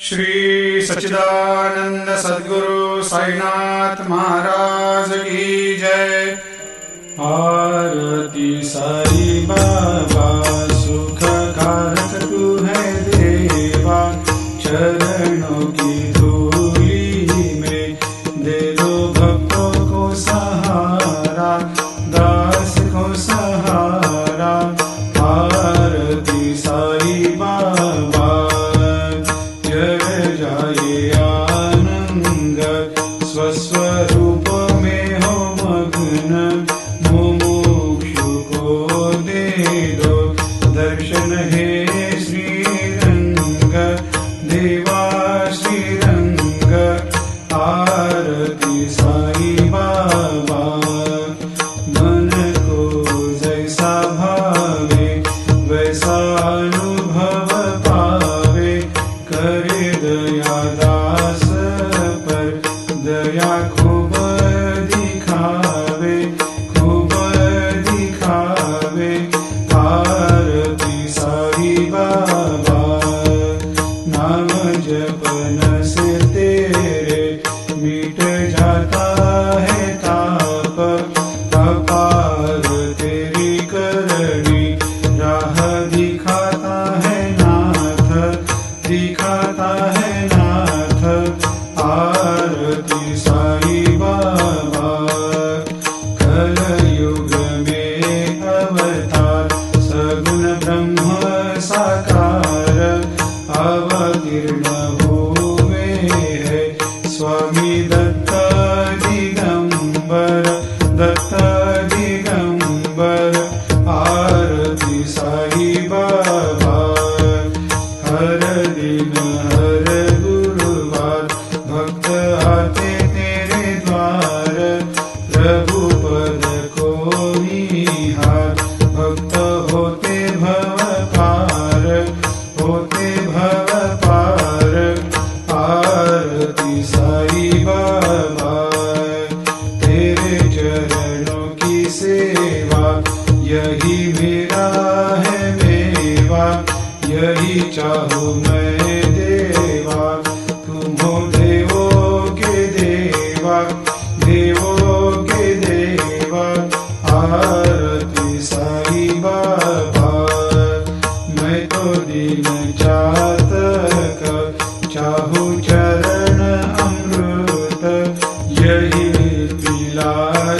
श्री सच्चिदानंद सद्गुरु साईनाथ महाराज की जय। आरती साई बाबा सुख कारक तू है देवा, चरणों की धूली में दे दो भक्तों को सहारा, दास को सहारा। आरती साई बाबा जय जाए आनंद, स्वस्वरूप में हो मग्न, मुमुक्षु को दे दो दर्शन हे श्रीरंग, देवा श्रीरंग। आरती साई बाबा मन को जैसा भावे वैसा अनुभव पावे, करे दया दास पर दया खूब दिखावे, खूब दिखावे। आरती साई बाबा नाम जपन से तेरे मिट जाता है ताप, अपार तेरी करनी राह दिखाता है नाथ, दिखाता है नाथ। आरती साई बाबा कलयुग में अवतार, सगुण ब्रह्म साकार अवतीर्ण हुए है स्वामी दत्त दिगंबर, दत्त दिगंबर। आरती साई बाबा हर दिन हर गुरुवार भक्त आते तेरे द्वार, रघुपद को निहार भक्त होते भव पार, होते भव पार। आरती साई बाबा तेरे चरणों की सेवा, यही मेरा है मेवा, यही चाहूँ मैं देवा। तुम हो देवों के देवा, देवों के देवा। आरती साई बाबा मैं तो दीन चातक, चाहूँ चरण अमृत, यही पिला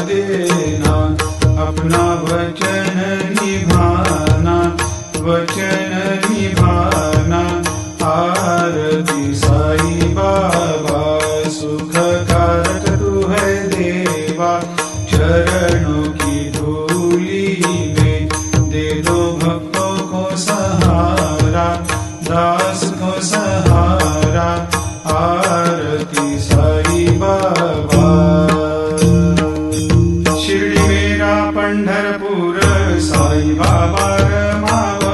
देना, अपना वचन निभाना, वचन निभाना। आरती साई बाबा सुख कारक तू है देवा, चरणों की धूली में दे दो भक्तों को सहारा, दास को सहारा। आरती साई बाबा शिर्डी मेरा पंढरपूर, साई बाबा रमावत